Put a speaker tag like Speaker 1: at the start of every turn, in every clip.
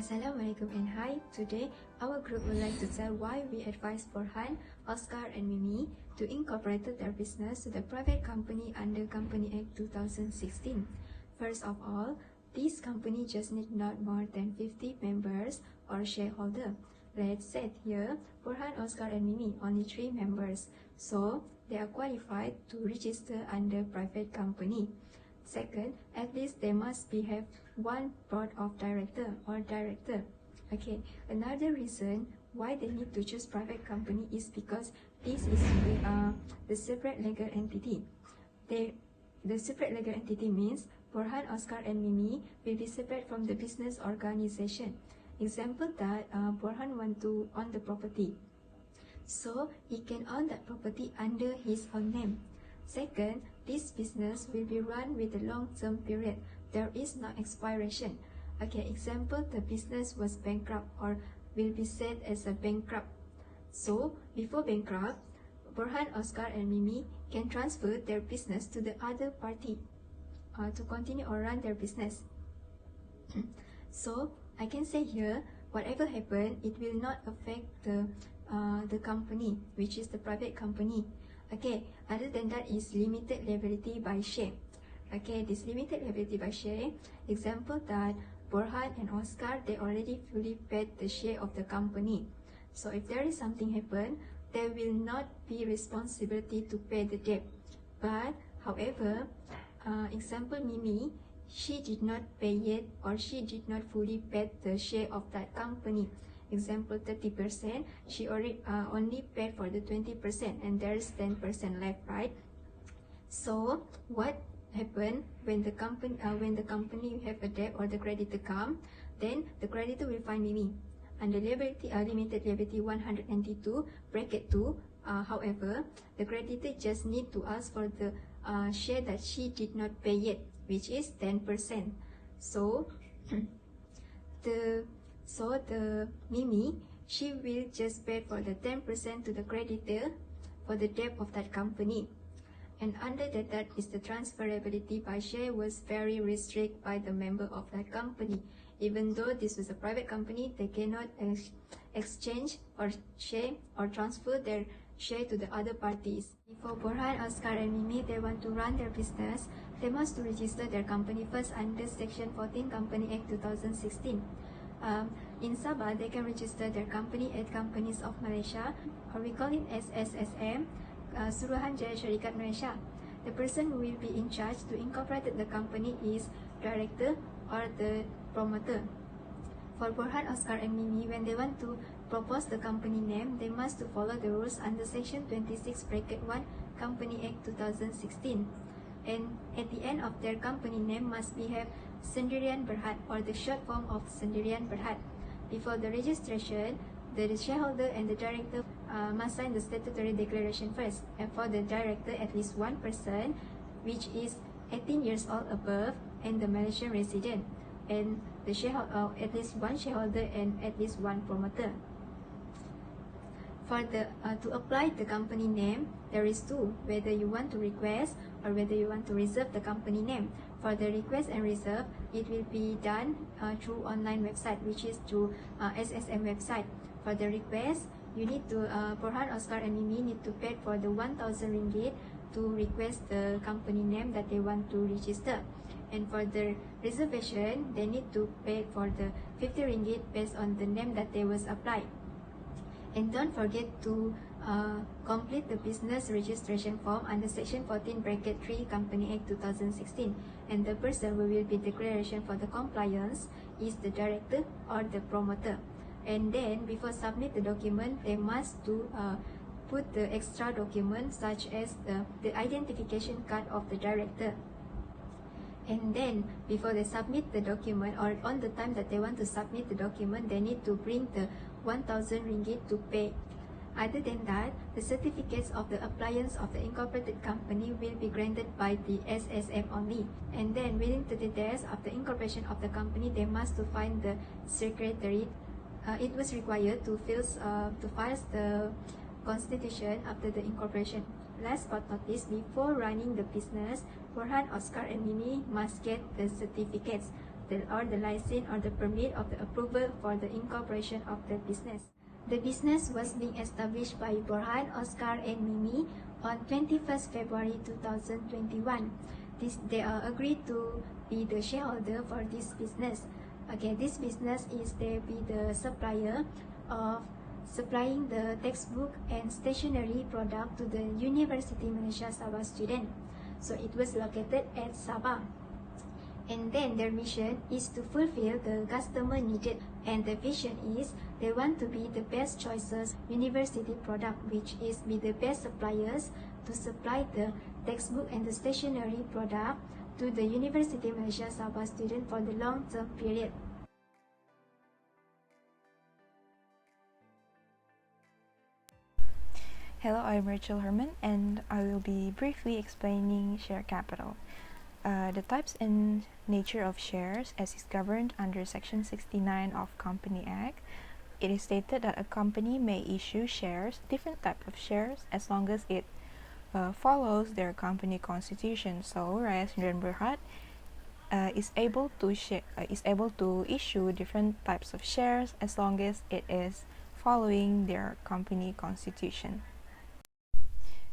Speaker 1: Assalamualaikum and hi. Today, our group would like to tell why we advise Borhan, Oscar and Mimie to incorporate their business to the private company under Company Act 2016. First of all, this company just need not more than 50 members or shareholder. Let's say here, Borhan, Oscar and Mimie, only 3 members. So, they are qualified to register under private company. Second, at least they must have one board of director or director. Okay, another reason why they need to choose private company is because this is the separate legal entity. The separate legal entity means Borhan, Oscar and Mimie will be separate from the business organization. Example that Borhan want to own the property, so he can own that property under his own name. Second, this business will be run with a long-term period. There is no expiration. Okay, example, the business was bankrupt or will be said as a bankrupt. So, before bankrupt, Borhan, Oscar and Mimie can transfer their business to the other party to continue or run their business. So, I can say here, whatever happen, it will not affect the company, which is the private company. Okay, other than that is limited liability by share. Okay, this limited liability by share, example that Borhan and Oscar, they already fully paid the share of the company. So if there is something happen, there will not be responsibility to pay the debt. But however, example Mimie, she did not pay yet or she did not fully pay the share of that company. Example 30%, she already only paid for the 20% and there is 10% left, right? So what happened when the company have a debt or the creditor come, then the creditor will find Mimie under liability limited liability 192 bracket 2. However, the creditor just need to ask for the share that she did not pay yet, which is 10%. So the Mimie, she will just pay for the 10% to the creditor for the debt of that company. And under that is the transferability by share was very restricted by the member of that company. Even though this was a private company, they cannot exchange or share or transfer their share to the other parties. Before Borhan, Oscar and Mimie, they want to run their business, they must to register their company first under Section 14 Company Act 2016. In Sabah, they can register their company at Companies of Malaysia, or we call it as SSM, Suruhanjaya Syarikat Malaysia. The person who will be in charge to incorporate the company is director or the promoter. For Borhan, Oscar and Mimie, when they want to propose the company name, they must to follow the rules under Section 26 bracket 1 Company Act 2016. And at the end of their company name must have Sendirian Berhad or the short form of Sendirian Berhad. Before the registration, the shareholder and the director must sign the statutory declaration first. And for the director, at least one person which is 18 years old above and the Malaysian resident, and the shareholder, at least one shareholder and at least one promoter. For the to apply the company name, there is two: whether you want to request or whether you want to reserve the company name. For the request and reserve, it will be done through online website, which is through SSM website. For the request, you need to Borhan, Oscar and Mimie need to pay for the 1,000 ringgit to request the company name that they want to register. And for the reservation, they need to pay for the 50 ringgit based on the name that they was applied. And don't forget to complete the business registration form under Section 14 bracket 3 Company Act 2016. And the person who will be declaration for the compliance is the director or the promoter. And then before submit the document, they must to put the extra documents such as the identification card of the director. And then before they submit the document or on the time that they want to submit the document, they need to bring the 1,000 ringgit to pay. Other than that, the certificates of the appliance of the incorporated company will be granted by the SSM only. And then within 30 days of the incorporation of the company, they must to find the secretary. It was required to file the constitution after the incorporation. Last but not least, before running the business, Borhan, Oscar and Mimie must get the certificates. the license or the permit of the approval for the incorporation of the business. The business was being established by Borhan, Oscar, and Mimie on 21st February 2021. They are agreed to be the shareholder for this business. Okay, this business is they be the supplier of supplying the textbook and stationery product to the University Malaysia Sabah student. So it was located at Sabah. And then their mission is to fulfill the customer needed, and the vision is they want to be the best choices university product, which is be the best suppliers to supply the textbook and the stationery product to the University Malaysia Sabah student for the long-term period.
Speaker 2: Hello, I'm Herman, and I will be briefly explaining share capital. The types and nature of shares as is governed under Section 69 of Company Act. It is stated that a company may issue shares, different type of shares, as long as it follows their company constitution. So, Rabiatul Borhan is able to issue different types of shares as long as it is following their company constitution.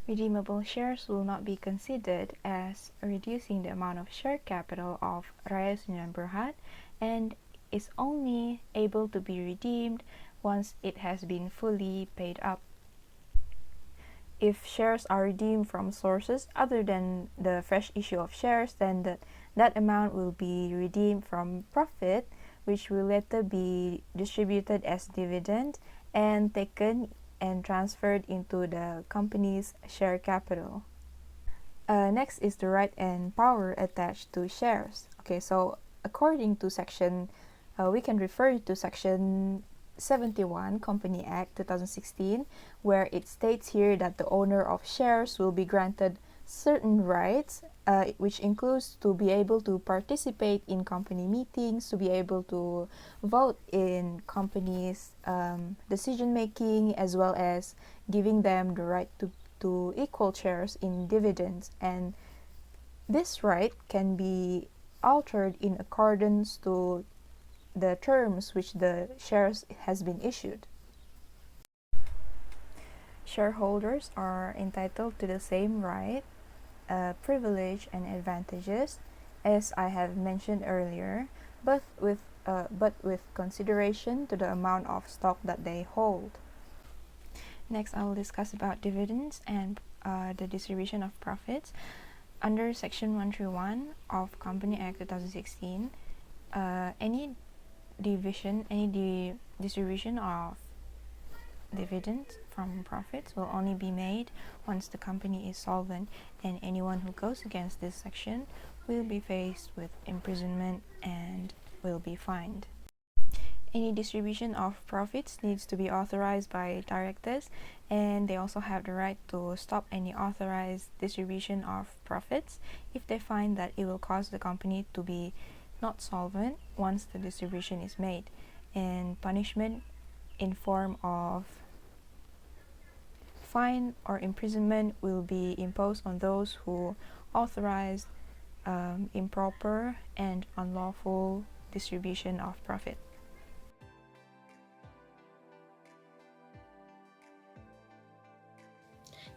Speaker 2: Redeemable shares will not be considered as reducing the amount of share capital of Rabiatul Borhan and is only able to be redeemed once it has been fully paid up. If shares are redeemed from sources other than the fresh issue of shares, then that amount will be redeemed from profit, which will later be distributed as dividend and taken and transferred into the company's share capital. Next is the right and power attached to shares. Okay, so according to we can refer to Section 71 Company Act 2016, where it states here that the owner of shares will be granted certain rights, which includes to be able to participate in company meetings, to be able to vote in companies' decision making, as well as giving them the right to equal shares in dividends. And this right can be altered in accordance to the terms which the shares has been issued. Shareholders are entitled to the same right, privilege and advantages as I have mentioned earlier, but with consideration to the amount of stock that they hold. Next, I will discuss about dividends and the distribution of profits. Under Section 131 of Company Act 2016, any distribution of dividends from profits will only be made once the company is solvent, and anyone who goes against this section will be faced with imprisonment and will be fined. Any distribution of profits needs to be authorized by directors, and they also have the right to stop any authorized distribution of profits if they find that it will cause the company to be not solvent once the distribution is made, and punishment in form of fine or imprisonment will be imposed on those who authorize improper and unlawful distribution of profit.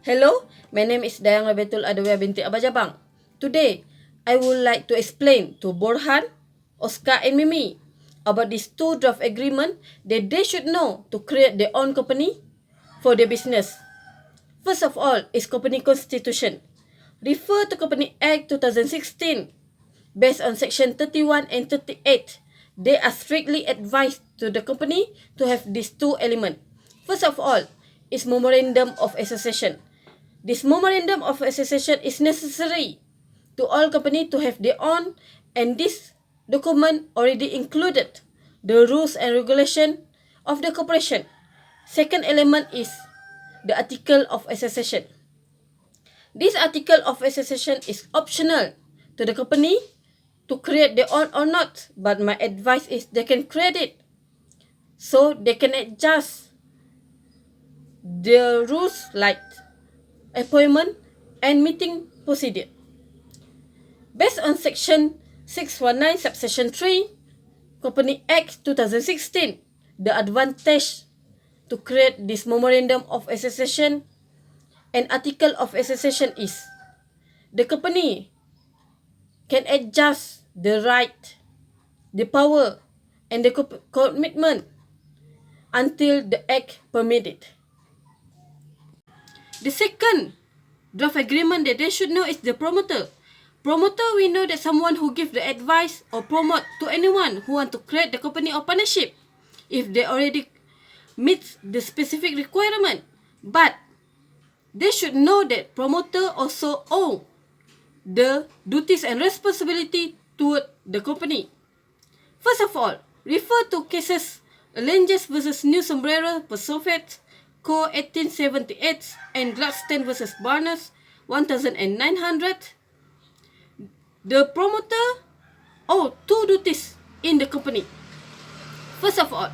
Speaker 3: Hello, my name is Dayang Rabiatul Adawiah BINTI JABANG. Today, I would like to explain to Borhan, Oscar and Mimie about these two draft agreement that they should know to create their own company for their business. First of all is company constitution. Refer to Company Act 2016. Based on Section 31 and 38, they are strictly advised to the company to have these two elements. First of all is Memorandum of Association. This Memorandum of Association is necessary to all companies to have their own, and this document already included the rules and regulation of the corporation. Second element is the Article of Association. This Article of Association is optional to the company to create their own or not, but my advice is they can create it so they can adjust the rules like appointment and meeting procedure. Based on Section 619 subsection 3 Company Act 2016. The advantage to create this memorandum of association and article of association is the company can adjust the right, the power, and the commitment until the act permitted. The second draft agreement that they should know is the promoter. Promoter, we know that someone who give the advice or promote to anyone who want to create the company or partnership if they already meet the specific requirement. But they should know that promoter also own the duties and responsibility toward the company. First of all, refer to cases Langes versus New Sombrero per Soviet Co. 1878 and Gladstone versus Barnes 1900. The promoter owed two duties in the company. First of all,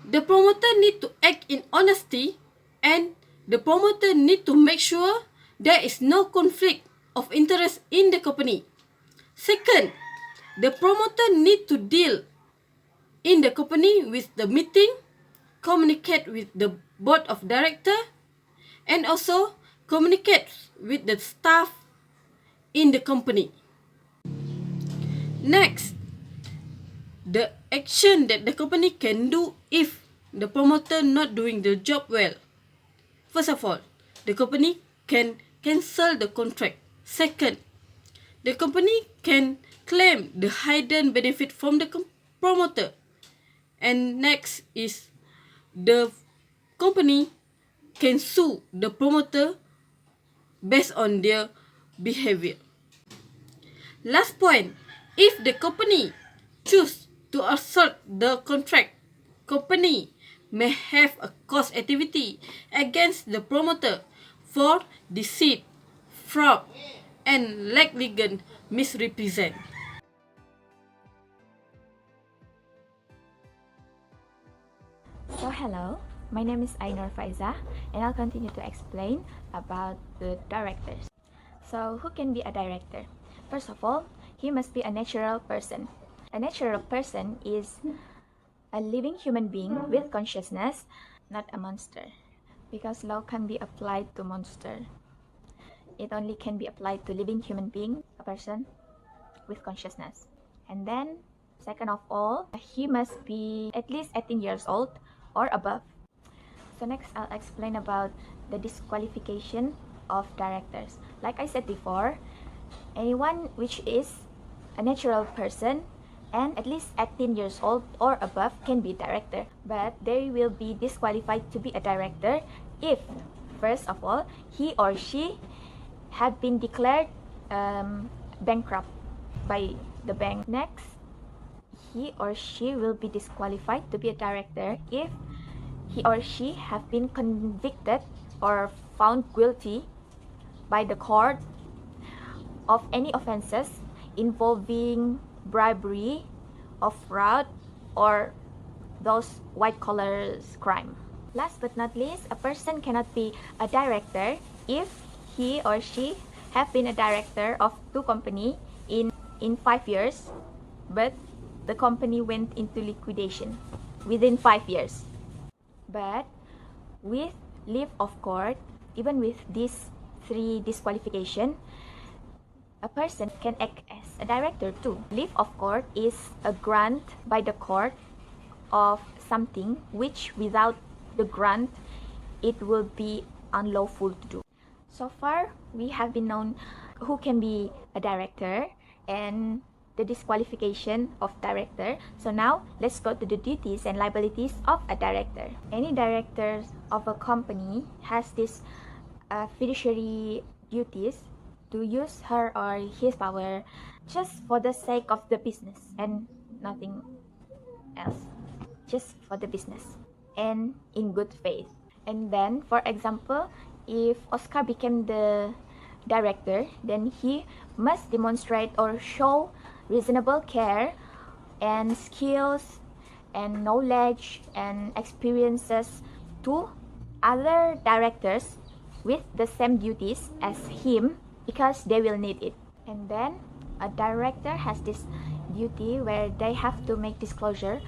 Speaker 3: the promoter need to act in honesty, and the promoter need to make sure there is no conflict of interest in the company. Second, the promoter need to deal in the company with the meeting, communicate with the board of director, and also communicate with the staff in the company. Next, the action that the company can do if the promoter not doing the job well. First of all, the company can cancel the contract. Second, the company can claim the hidden benefit from the promoter. And next is the company can sue the promoter based on their behavior. Last point, if the company choose to assert the contract, company may have a cause activity against the promoter for deceit, fraud, and legal misrepresent.
Speaker 4: So hello, my name is NURFAEZAH and I'll continue to explain about the directors. So who can be a director? First of all, he must be a natural person. A natural person is a living human being with consciousness, not a monster. Because law can be applied to monster. It only can be applied to living human being, a person with consciousness. And then, second of all, he must be at least 18 years old or above. So next, I'll explain about the disqualification of directors. Like I said before, anyone which is a natural person and at least 18 years old or above can be director, but they will be disqualified to be a director if, first of all, he or she have been declared bankrupt by the bank. Next, he or she will be disqualified to be a director if he or she have been convicted or found guilty by the court of any offenses involving bribery or fraud or those white-collar crime. Last but not least, a person cannot be a director if he or she have been a director of two companies in 5 years, but the company went into liquidation within 5 years. But with leave of court, even with these three disqualification, a person can act as a director too. Leave of court is a grant by the court of something which without the grant it will be unlawful to do. So far, we have been known who can be a director and the disqualification of director. So now, let's go to the duties and liabilities of a director. Any director of a company has this fiduciary duties to use her or his power just for the sake of the business and nothing else. Just for the business and in good faith. And then, for example, if Oscar became the director, then he must demonstrate or show reasonable care and skills and knowledge and experiences to other directors with the same duties as him because they will need it. And then A director has this duty where they have to make disclosure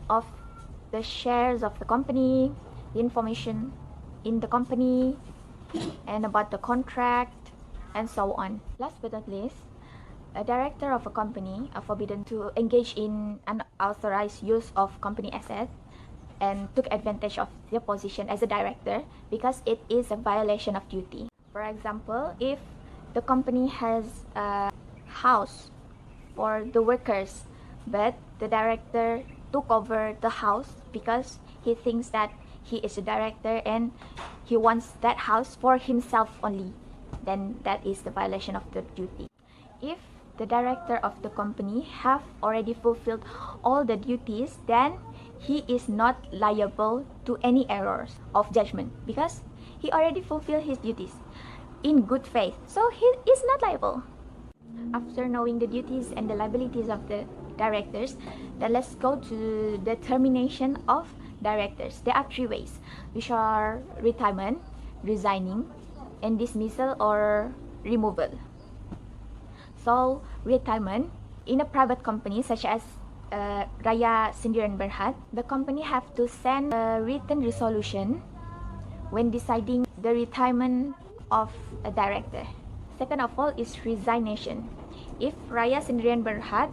Speaker 4: of the shares of the company, the information in the company, and about the contract, and so on. Last but not least, a director of a company are forbidden to engage in unauthorized use of company assets and took advantage of their position as a director because it is a violation of duty. For example, if the company has a house for the workers, but the director took over the house because he thinks that he is a director and he wants that house for himself only, then that is the violation of the duty. If the director of the company have already fulfilled all the duties, then he is not liable to any errors of judgment because he already fulfilled his duties in good faith, so he is not liable. After knowing the duties and the liabilities of the directors, then let's go to the termination of directors. There are three ways, which are retirement, resigning, and dismissal or removal. So retirement, in a private company such as Raya Sendirian Berhad, the company have to send a written resolution when deciding the retirement of a director. Second of all is resignation. If Raya Sendirian Berhad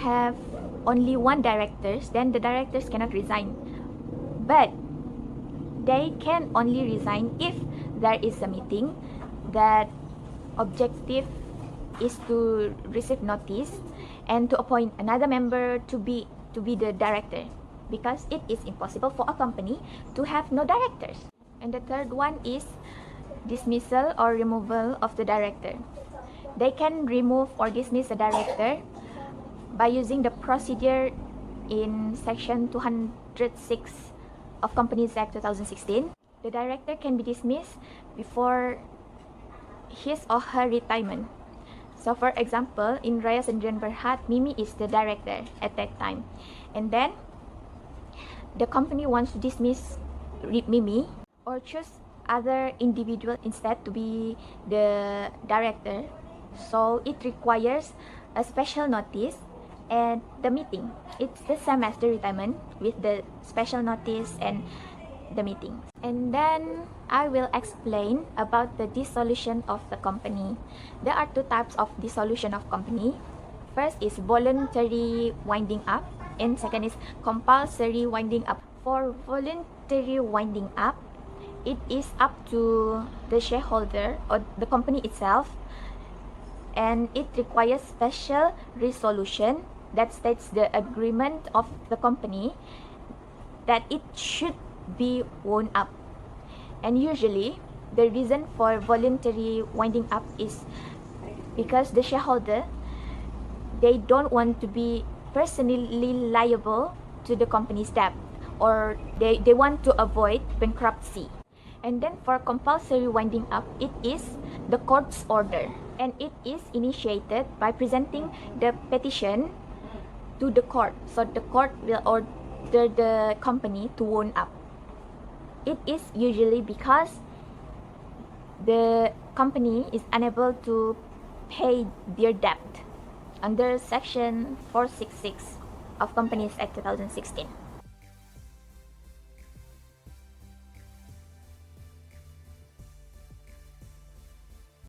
Speaker 4: have only one directors, then the directors cannot resign. But they can only resign if there is a meeting that objective is to receive notice and to appoint another member to be the director, because it is impossible for a company to have no directors. And the third one is dismissal or removal of the director. They can remove or dismiss a director by using the procedure in section 206 of Companies Act 2016. The director can be dismissed before his or her retirement. So for example, in Raya Sendirian Berhad, Mimie is the director at that time. And then the company wants to dismiss Mimie or choose other individual instead to be the director. So it requires a special notice and the meeting. It's the same as the retirement with the special notice and the meeting. And then I will explain about the dissolution of the company. There are two types of dissolution of company. First is voluntary winding up, and second is compulsory winding up. For voluntary winding up, it is up to the shareholder or the company itself, and it requires special resolution that states the agreement of the company that it should be wound up. And usually the reason for voluntary winding up is because the shareholder, they don't want to be personally liable to the company's debt, or they want to avoid bankruptcy. And then for compulsory winding up, it is the court's order, and it is initiated by presenting the petition to the court. So the court will order the company to wound up. It is usually because the company is unable to pay their debt under section 466 of Companies Act 2016.